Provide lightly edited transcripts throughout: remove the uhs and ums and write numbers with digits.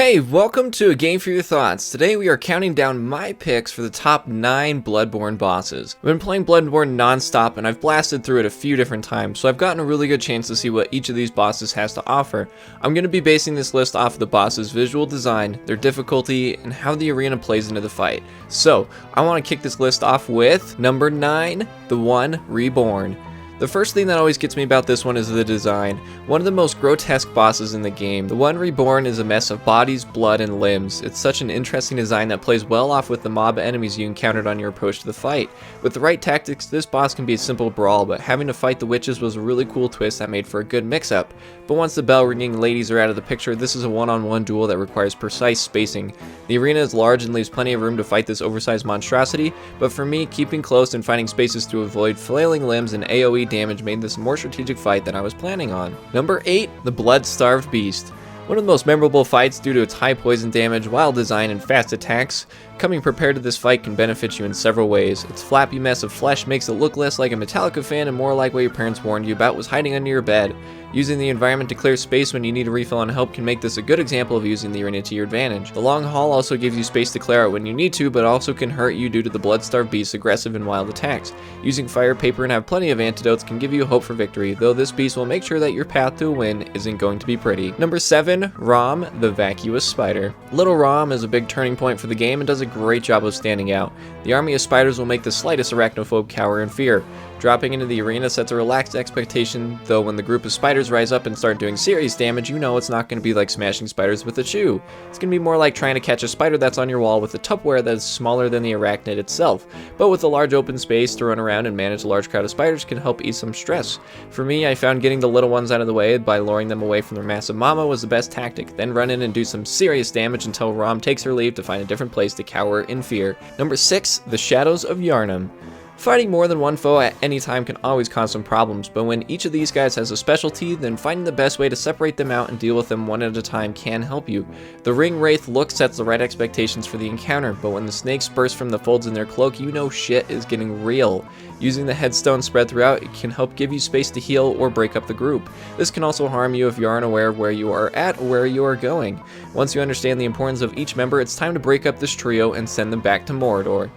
Hey, welcome to A Game for Your Thoughts. Today we are counting down my picks for the top 9 Bloodborne bosses. I've been playing Bloodborne non-stop and I've blasted through it a few different times, so I've gotten a really good chance to see what each of these bosses has to offer. I'm going to be basing this list off of the boss's visual design, their difficulty, and how the arena plays into the fight. So, I want to kick this list off with number 9, the One Reborn. The first thing that always gets me about this one is the design. One of the most grotesque bosses in the game. The One Reborn is a mess of bodies, blood, and limbs. It's such an interesting design that plays well off with the mob enemies you encountered on your approach to the fight. With the right tactics, this boss can be a simple brawl, but having to fight the witches was a really cool twist that made for a good mix-up. But once the bell-ringing ladies are out of the picture, this is a one-on-one duel that requires precise spacing. The arena is large and leaves plenty of room to fight this oversized monstrosity, but for me, keeping close and finding spaces to avoid flailing limbs and AoE damage made this a more strategic fight than I was planning on. Number 8, the Bloodstarved Beast. One of the most memorable fights due to its high poison damage, wild design, and fast attacks. Coming prepared to this fight can benefit you in several ways. Its flappy mess of flesh makes it look less like a Metallica fan and more like what your parents warned you about was hiding under your bed. Using the environment to clear space when you need a refill on help can make this a good example of using the arena to your advantage. The long haul also gives you space to clear out when you need to, but also can hurt you due to the Bloodstarved Beast's aggressive and wild attacks. Using fire, paper, and have plenty of antidotes can give you hope for victory, though this beast will make sure that your path to a win isn't going to be pretty. Number 7, Rom, the Vacuous Spider. Little Rom is a big turning point for the game and does a great job of standing out. The army of spiders will make the slightest arachnophobe cower in fear. Dropping into the arena sets a relaxed expectation, though when the group of spiders rise up and start doing serious damage, you know it's not going to be like smashing spiders with a shoe. It's going to be more like trying to catch a spider that's on your wall with a Tupperware that is smaller than the arachnid itself, but with a large open space to run around and manage a large crowd of spiders can help ease some stress. For me, I found getting the little ones out of the way by luring them away from their massive mama was the best tactic, then run in and do some serious damage until Rom takes her leave to find a different place to cower in fear. Number 6, the Shadows of Yharnam. Fighting more than one foe at any time can always cause some problems, but when each of these guys has a specialty, then finding the best way to separate them out and deal with them one at a time can help you. The Ring Wraith look sets the right expectations for the encounter, but when the snakes burst from the folds in their cloak, you know shit is getting real. Using the headstone spread throughout, it can help give you space to heal or break up the group. This can also harm you if you aren't aware of where you are at or where you are going. Once you understand the importance of each member, it's time to break up this trio and send them back to Mordor.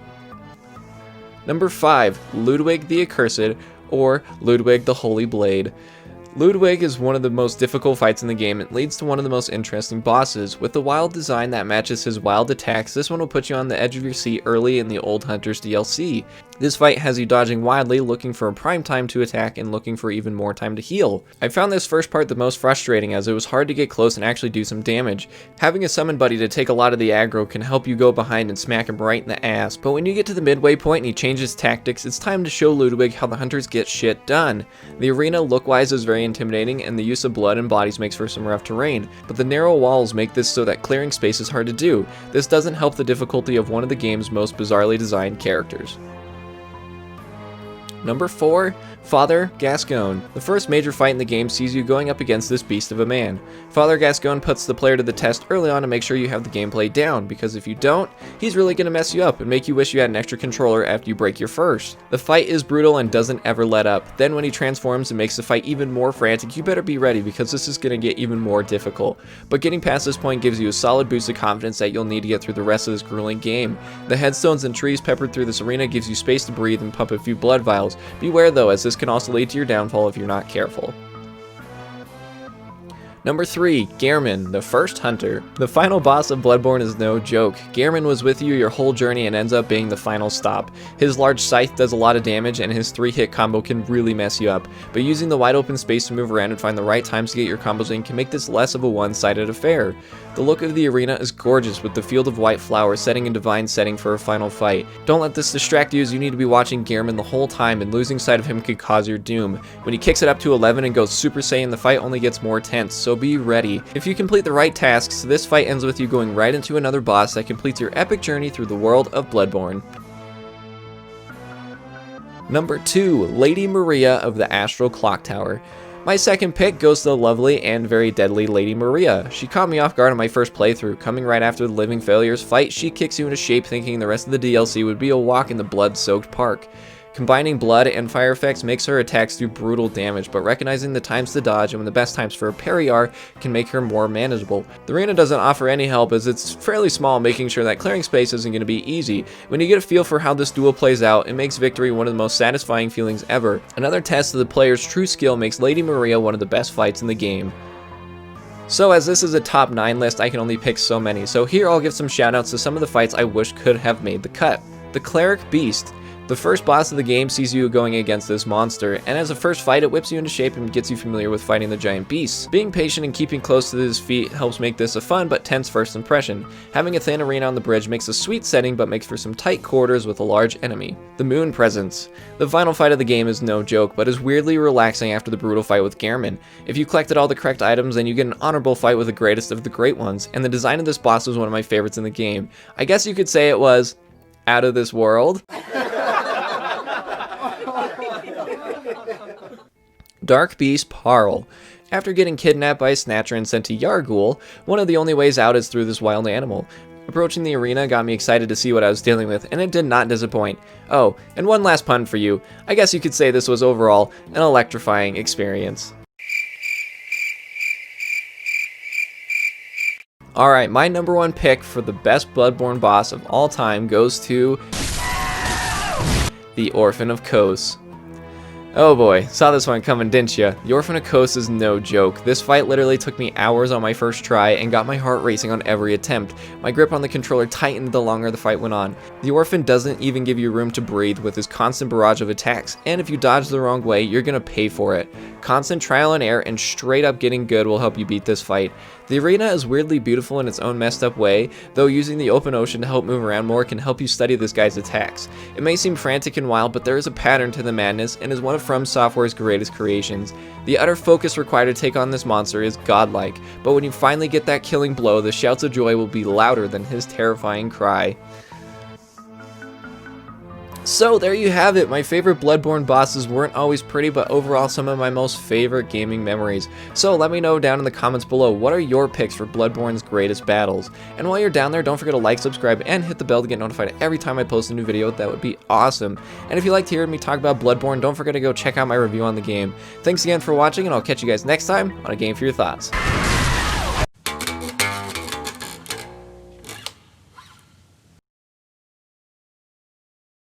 Number 5, Ludwig the Accursed, or Ludwig the Holy Blade. Ludwig is one of the most difficult fights in the game and leads to one of the most interesting bosses. With the wild design that matches his wild attacks, this one will put you on the edge of your seat early in the Old Hunters DLC. This fight has you dodging wildly, looking for a prime time to attack and looking for even more time to heal. I found this first part the most frustrating as it was hard to get close and actually do some damage. Having a summon buddy to take a lot of the aggro can help you go behind and smack him right in the ass, but when you get to the midway point and he changes tactics, it's time to show Ludwig how the hunters get shit done. The arena look-wise is very intimidating and the use of blood and bodies makes for some rough terrain, but the narrow walls make this so that clearing space is hard to do. This doesn't help the difficulty of one of the game's most bizarrely designed characters. Number 4, Father Gascon. The first major fight in the game sees you going up against this beast of a man. Father Gascon puts the player to the test early on to make sure you have the gameplay down, because if you don't, he's really going to mess you up and make you wish you had an extra controller after you break your first. The fight is brutal and doesn't ever let up. Then when he transforms and makes the fight even more frantic, you better be ready because this is going to get even more difficult. But getting past this point gives you a solid boost of confidence that you'll need to get through the rest of this grueling game. The headstones and trees peppered through this arena gives you space to breathe and pump a few blood vials. Beware though, as this can also lead to your downfall if you're not careful. Number 3, Gearman, the First Hunter. The final boss of Bloodborne is no joke. Gearman was with you your whole journey and ends up being the final stop. His large scythe does a lot of damage and his 3-hit combo can really mess you up, but using the wide open space to move around and find the right times to get your combos in can make this less of a one-sided affair. The look of the arena is gorgeous with the field of white flowers setting a divine setting for a final fight. Don't let this distract you as you need to be watching Gearman the whole time and losing sight of him could cause your doom. When he kicks it up to 11 and goes Super Saiyan, the fight only gets more tense, so be ready. If you complete the right tasks, this fight ends with you going right into another boss that completes your epic journey through the world of Bloodborne. Number 2, Lady Maria of the Astral Clock Tower. My second pick goes to the lovely and very deadly Lady Maria. She caught me off guard on my first playthrough. Coming right after the Living Failures fight, she kicks you into shape thinking the rest of the DLC would be a walk in the blood-soaked park. Combining blood and fire effects makes her attacks do brutal damage, but recognizing the times to dodge and when the best times for a parry are can make her more manageable. The arena doesn't offer any help as it's fairly small, making sure that clearing space isn't going to be easy. When you get a feel for how this duel plays out, it makes victory one of the most satisfying feelings ever. Another test of the player's true skill makes Lady Maria one of the best fights in the game. So as this is a top 9 list, I can only pick so many, so here I'll give some shoutouts to some of the fights I wish could have made the cut. The Cleric Beast. The first boss of the game sees you going against this monster, and as a first fight it whips you into shape and gets you familiar with fighting the giant beasts. Being patient and keeping close to his feet helps make this a fun but tense first impression. Having a thin arena on the bridge makes a sweet setting but makes for some tight quarters with a large enemy. The Moon Presence. The final fight of the game is no joke, but is weirdly relaxing after the brutal fight with Gearman. If you collected all the correct items, then you get an honorable fight with the greatest of the great ones, and the design of this boss was one of my favorites in the game. I guess you could say it was out of this world. Dark Beast Parl. After getting kidnapped by a snatcher and sent to Yargul, one of the only ways out is through this wild animal. Approaching the arena got me excited to see what I was dealing with, and it did not disappoint. Oh, and one last pun for you. I guess you could say this was overall an electrifying experience. Alright, my number 1 pick for the best Bloodborne boss of all time goes to the Orphan of Coast. Oh boy, saw this one coming, didn't ya? The Orphan of Coast is no joke. This fight literally took me hours on my first try and got my heart racing on every attempt. My grip on the controller tightened the longer the fight went on. The Orphan doesn't even give you room to breathe with his constant barrage of attacks, and if you dodge the wrong way, you're gonna pay for it. Constant trial and error and straight up getting good will help you beat this fight. The arena is weirdly beautiful in its own messed up way, though using the open ocean to help move around more can help you study this guy's attacks. It may seem frantic and wild, but there is a pattern to the madness and is one of From Software's greatest creations. The utter focus required to take on this monster is godlike, but when you finally get that killing blow, the shouts of joy will be louder than his terrifying cry. So there you have it. My favorite Bloodborne bosses weren't always pretty, but overall some of my most favorite gaming memories. So let me know down in the comments below, what are your picks for Bloodborne's greatest battles? And while you're down there, don't forget to like, subscribe, and hit the bell to get notified every time I post a new video. That would be awesome. And if you liked hearing me talk about Bloodborne, don't forget to go check out my review on the game. Thanks again for watching, and I'll catch you guys next time on A Game for Your Thoughts.